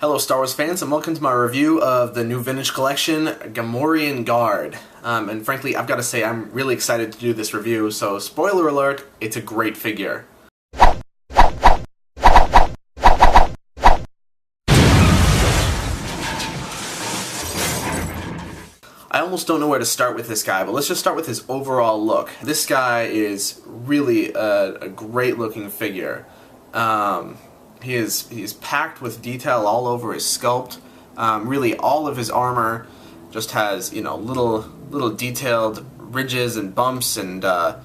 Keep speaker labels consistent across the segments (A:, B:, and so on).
A: Hello Star Wars fans, and welcome to my review of the new vintage collection, Gamorrean Guard. And frankly, I've got to say I'm really excited to do this review, so spoiler alert, it's a great figure. I almost don't know where to start with this guy, but let's just start with his overall look. This guy is really a great looking figure. He's packed with detail all over his sculpt. Really, all of his armor just has, you know, little detailed ridges and bumps and you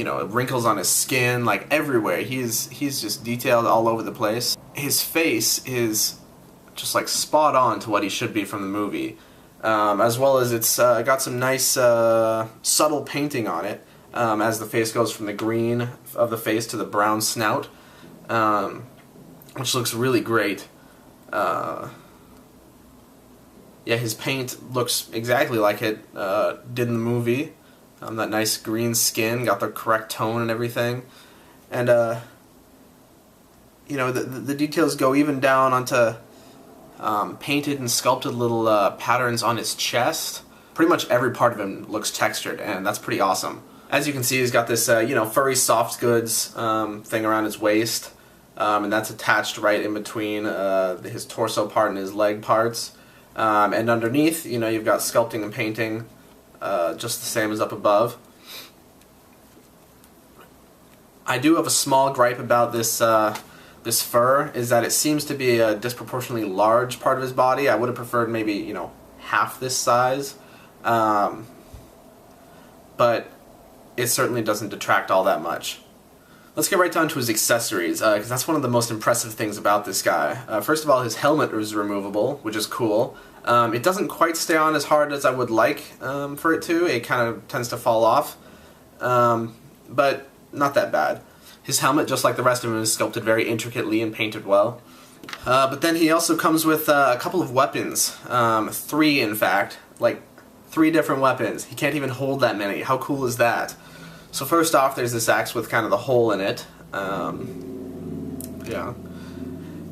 A: know, wrinkles on his skin, like everywhere. He's just detailed all over the place. His face is just like spot on to what he should be from the movie, as well as it's got some nice subtle painting on it as the face goes from the green of the face to the brown snout. Which looks really great. Yeah, his paint looks exactly like it did in the movie. That nice green skin, got the correct tone and everything. And, you know, the details go even down onto painted and sculpted little patterns on his chest. Pretty much every part of him looks textured, and that's pretty awesome. As you can see, he's got this, you know, furry soft goods thing around his waist. And that's attached right in between his torso part and his leg parts. And underneath, you know, you've got sculpting and painting just the same as up above. I do have a small gripe about this this fur, is that it seems to be a disproportionately large part of his body. I would have preferred maybe, you know, half this size. But it certainly doesn't detract all that much. Let's get right down to his accessories, because that's one of the most impressive things about this guy. First of all, his helmet is removable, which is cool. It doesn't quite stay on as hard as I would like for it to. It kind of tends to fall off, but not that bad. His helmet, just like the rest of him, is sculpted very intricately and painted well. But then he also comes with a couple of weapons. 3, in fact. Like, 3 different weapons. He can't even hold that many. How cool is that? So first off, there's this axe with kind of the hole in it. Yeah.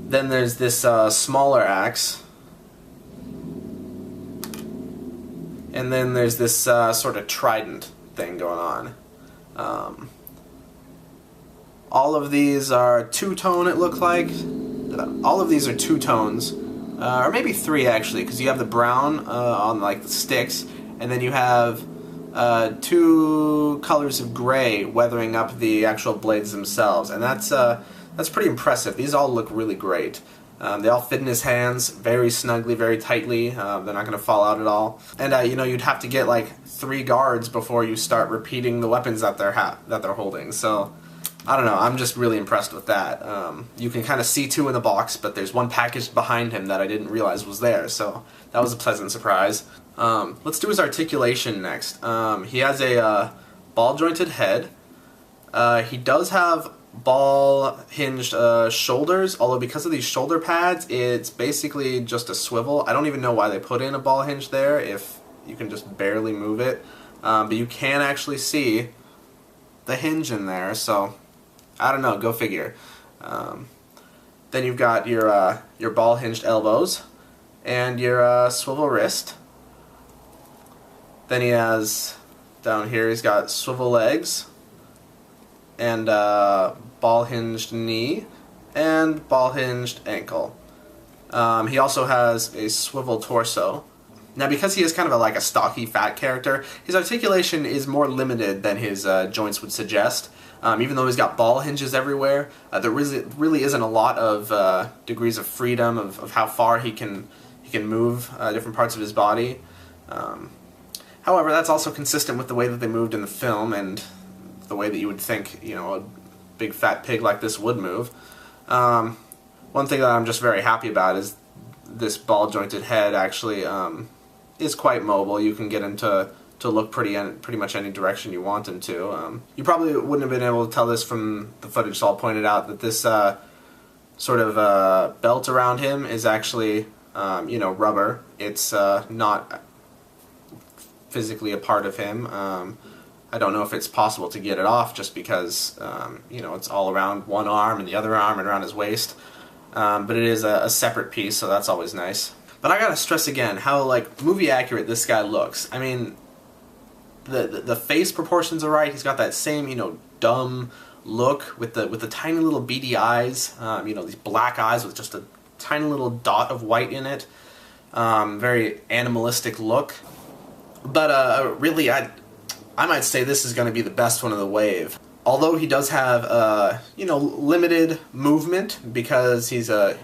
A: Then there's this smaller axe. And then there's this sort of trident thing going on. All of these are two-tone, it looks like. All of these are 2 tones. Or maybe 3, actually, because you have the brown on like the sticks, and then you have 2 colors of gray weathering up the actual blades themselves, and that's pretty impressive. These all look really great. They all fit in his hands very snugly, very tightly. They're not going to fall out at all. And you know, you'd have to get like 3 guards before you start repeating the weapons that they're holding. So I don't know. I'm just really impressed with that. You can kind of see 2 in the box, but there's 1 packaged behind him that I didn't realize was there. So that was a pleasant surprise. Let's do his articulation next. He has a ball-jointed head. He does have ball-hinged shoulders, although because of these shoulder pads, it's basically just a swivel. I don't even know why they put in a ball hinge there if you can just barely move it. But you can actually see the hinge in there, so I don't know, go figure. Then you've got your ball-hinged elbows and your swivel wrist. Then he has, down here, he's got swivel legs, and ball-hinged knee, and ball-hinged ankle. He also has a swivel torso. Now, because he is kind of like a stocky, fat character, his articulation is more limited than his joints would suggest. Even though he's got ball hinges everywhere, there really isn't a lot of degrees of freedom of how far he can move different parts of his body. However, that's also consistent with the way that they moved in the film and the way that you would think, you know, a big fat pig like this would move. One thing that I'm just very happy about is this ball-jointed head actually is quite mobile. You can get him to look pretty much any direction you want him to. You probably wouldn't have been able to tell this from the footage, so I'll point it out that this sort of belt around him is actually, you know, rubber. It's not physically a part of him. I don't know if it's possible to get it off just because, you know, it's all around one arm and the other arm and around his waist. but it is a separate piece, so that's always nice. But I gotta stress again how like movie accurate this guy looks. I mean, the face proportions are right. He's got that same, you know, dumb look with the tiny little beady eyes. You know, these black eyes with just a tiny little dot of white in it. Very animalistic look. But really, I might say this is going to be the best one of the wave. Although he does have you know, limited movement because he's a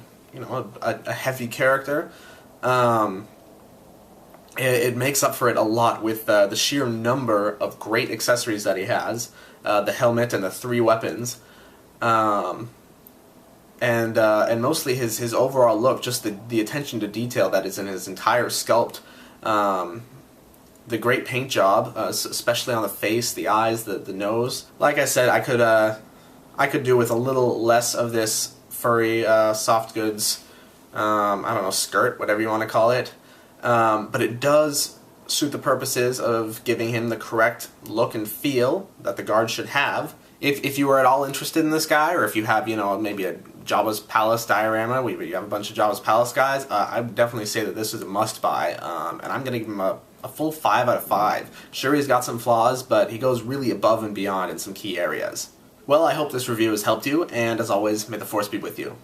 A: heavy character. It makes up for it a lot with the sheer number of great accessories that he has, the helmet and the 3 weapons, and mostly his overall look, just the attention to detail that is in his entire sculpt, the great paint job, especially on the face, the eyes, the nose. Like I said, I could do with a little less of this furry soft goods, I don't know, skirt, whatever you want to call it. But it does suit the purposes of giving him the correct look and feel that the guard should have. If you are at all interested in this guy, or if you have, you know, maybe a Jabba's Palace diorama, where you have a bunch of Jabba's Palace guys, I would definitely say that this is a must-buy, and I'm going to give him a full 5 out of 5. Sure, he's got some flaws, but he goes really above and beyond in some key areas. Well, I hope this review has helped you, and as always, may the Force be with you.